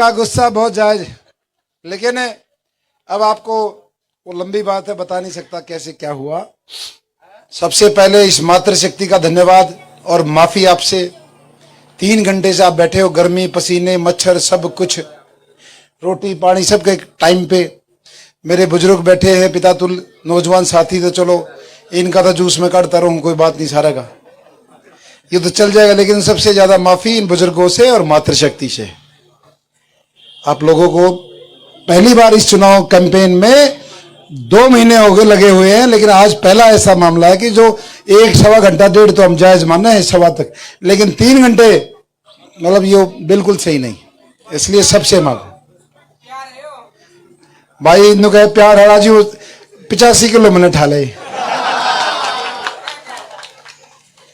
का गुस्सा बहुत जायज, लेकिन अब आपको वो लंबी बात है, बता नहीं सकता कैसे क्या हुआ। सबसे पहले इस मातृशक्ति का धन्यवाद और माफी आपसे। 3 घंटे से आप बैठे हो, गर्मी, पसीने, मच्छर, सब कुछ, रोटी पानी सब के टाइम पे। मेरे बुजुर्ग बैठे हैं, पितातुल नौजवान साथी, तो चलो इनका तो जूस में काटता रहूं, कोई बात नहीं, सारा का ये तो चल जाएगा। लेकिन सबसे ज्यादा माफी इन बुजुर्गों से और मातृशक्ति से। आप लोगों को पहली बार इस चुनाव कैंपेन में 2 महीने हो गए लगे हुए हैं, लेकिन आज पहला ऐसा मामला है कि जो 1-1.25 घंटा, 1.5 तो हम जायज मानना है, 1.25 तक, लेकिन 3 घंटे मतलब ये बिल्कुल सही नहीं। इसलिए सबसे मांग भाई इन कहे प्यार हरा जी 85 किलो मैंने ठाले,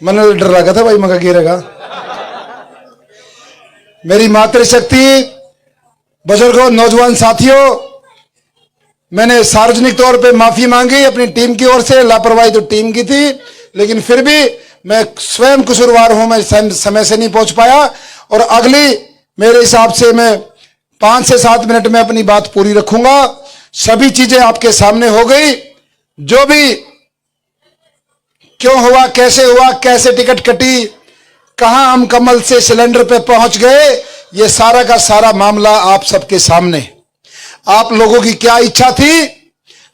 मैंने डर लगा था भाई मगा गिरेगा। मेरी मातृशक्ति, बुजुर्गों, नौजवान साथियों, मैंने सार्वजनिक तौर पे माफी मांगी अपनी टीम की ओर से। लापरवाही तो टीम की थी, लेकिन फिर भी मैं स्वयं कसूरवार हूं, मैं समय से नहीं पहुंच पाया। और अगली मेरे हिसाब से मैं 5 से 7 मिनट में अपनी बात पूरी रखूंगा। सभी चीजें आपके सामने हो गई, जो भी क्यों हुआ, कैसे टिकट कटी, कहां हम कमल से सिलेंडर पे पहुंच गए, ये सारा का सारा मामला आप सबके सामने। आप लोगों की क्या इच्छा थी,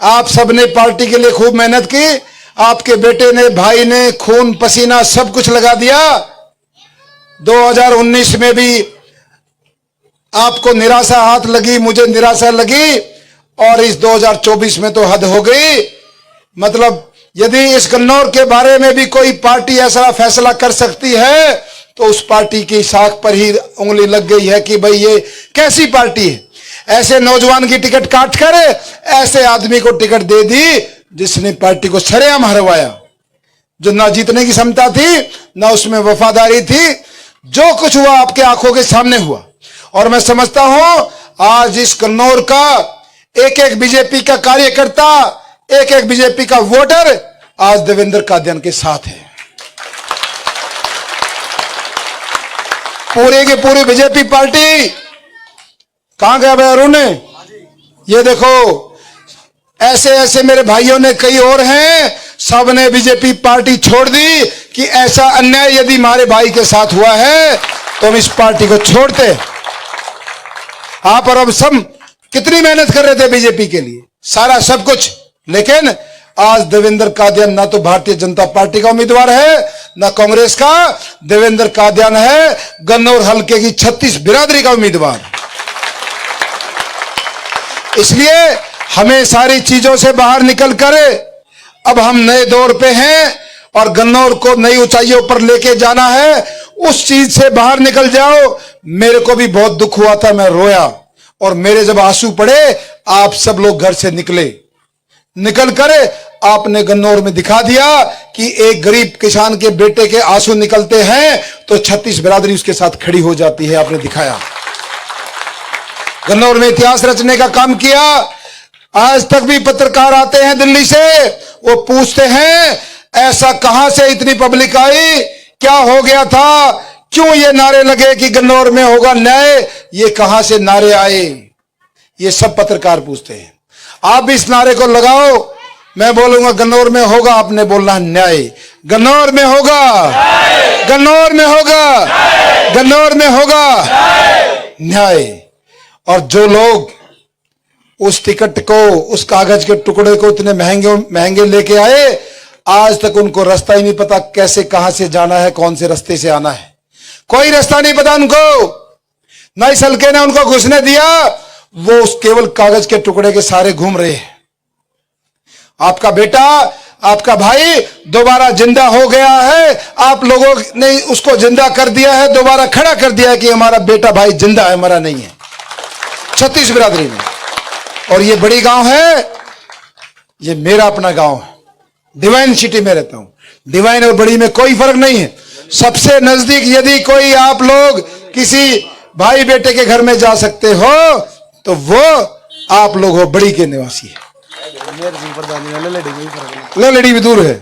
आप सबने पार्टी के लिए खूब मेहनत की, आपके बेटे ने, भाई ने खून पसीना सब कुछ लगा दिया। 2019 में भी आपको निराशा हाथ लगी, मुझे निराशा लगी, और इस 2024 में तो हद हो गई। मतलब यदि इस गन्नौर के बारे में भी कोई पार्टी ऐसा फैसला कर सकती है, तो उस पार्टी की साख पर ही उंगली लग गई है कि भाई ये कैसी पार्टी है। ऐसे नौजवान की टिकट काट कर ऐसे आदमी को टिकट दे दी जिसने पार्टी को सरेआम हरवाया, जो ना जीतने की क्षमता थी ना उसमें वफादारी थी। जो कुछ हुआ आपके आंखों के सामने हुआ। और मैं समझता हूं आज इस कन्नौर का एक एक बीजेपी का कार्यकर्ता, एक एक बीजेपी का वोटर आज देवेंद्र कादियान के साथ है। पूरे की पूरी बीजेपी पार्टी कहां गया भाई अरुण? ये देखो ऐसे ऐसे मेरे भाइयों ने कई और हैं, सब ने बीजेपी पार्टी छोड़ दी कि ऐसा अन्याय यदि हमारे भाई के साथ हुआ है तो हम इस पार्टी को छोड़ते। आप और अब सब कितनी मेहनत कर रहे थे बीजेपी के लिए, सारा सब कुछ, लेकिन आज देवेंद्र कादियान ना तो भारतीय जनता पार्टी का उम्मीदवार है ना कांग्रेस का, देवेंद्र कादियान है गन्नौर हल्के की 36 बिरादरी का उम्मीदवार। इसलिए हमें सारी चीजों से बाहर निकल कर अब हम नए दौर पे हैं और गन्नौर को नई ऊंचाइयों पर लेके जाना है। उस चीज से बाहर निकल जाओ। मेरे को भी बहुत दुख हुआ था, मैं रोया, और मेरे जब आंसू पड़े, आप सब लोग घर से निकल कर आपने गन्नौर में दिखा दिया कि एक गरीब किसान के बेटे के आंसू निकलते हैं तो 36 बिरादरी उसके साथ खड़ी हो जाती है। आपने दिखाया, गन्नौर में इतिहास रचने का काम किया। आज तक भी पत्रकार आते हैं दिल्ली से, वो पूछते हैं ऐसा कहां से इतनी पब्लिक आई, क्या हो गया था, क्यों ये नारे लगे कि गन्नौर में होगा न्याय, ये कहां से नारे आए, ये सब पत्रकार पूछते हैं। आप भी इस नारे को लगाओ। मैं बोलूंगा गन्नौर में होगा, आपने बोलना न्याय। गन्नौर में होगा, गन्नौर में होगा, गन्नौर में होगा न्याय। और जो लोग उस टिकट को, उस कागज के टुकड़े को इतने महंगे लेके आए, आज तक उनको रास्ता ही नहीं पता, कैसे कहां से जाना है, कौन से रास्ते से आना है, कोई रास्ता नहीं पता उनको। ना इस हल्के ने उनको घुसने दिया, वो उस केवल कागज के टुकड़े के सारे घूम रहे हैं। आपका बेटा, आपका भाई दोबारा जिंदा हो गया है, आप लोगों ने उसको जिंदा कर दिया है, दोबारा खड़ा कर दिया है कि हमारा बेटा भाई जिंदा है, मरा नहीं है, 36 बिरादरी में। और ये बड़ी गांव है, ये मेरा अपना गांव है, डिवाइन सिटी में रहता हूं। डिवाइन और बड़ी में कोई फर्क नहीं है। सबसे नजदीक यदि कोई आप लोग किसी भाई बेटे के घर में जा सकते हो तो वो आप लोग हो, बड़ी के निवासी है। लड़ी भी दूर है।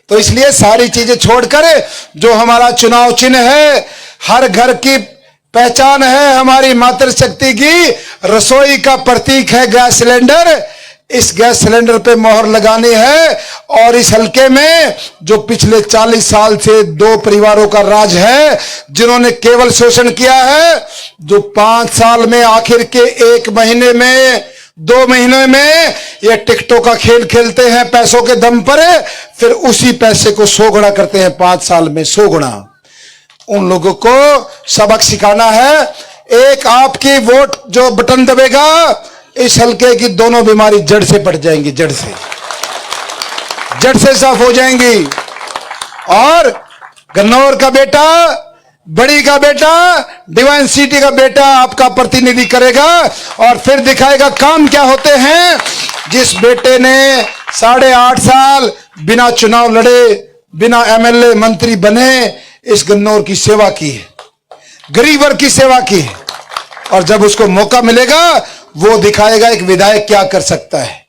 तो इसलिए सारी चीजें छोड़कर जो हमारा चुनाव चिन्ह है, हर घर की पहचान है हमारी मातृशक्ति की। रसोई का प्रतीक है गैस सिलेंडर। इस गैस सिलेंडर पे मोहर लगानी है। और इस हलके में जो पिछले 40 साल से 2 परिवारों का राज है, जिन्होंने केवल शोषण किया है, जो 5 साल में आखिर के 1 महीने में 2 महीने में ये टिकटों का खेल खेलते हैं पैसों के दम पर, फिर उसी पैसे को 100 गुना करते हैं 5 साल में 100 गुना। उन लोगों को सबक सिखाना है। एक आपकी वोट जो बटन दबेगा, इस हल्के की दोनों बीमारी जड़ से पट जाएंगी, जड़ से साफ हो जाएंगी। और गन्नौर का बेटा, बड़ी का बेटा, डिवाइन सिटी का बेटा आपका प्रतिनिधि करेगा और फिर दिखाएगा काम क्या होते हैं। जिस बेटे ने 8.5 साल बिना चुनाव लड़े, बिना एमएलए मंत्री बने इस गन्नौर की सेवा की है, गरीब वर्ग की सेवा की है। और जब उसको मौका मिलेगा वो दिखाएगा एक विधायक क्या कर सकता है।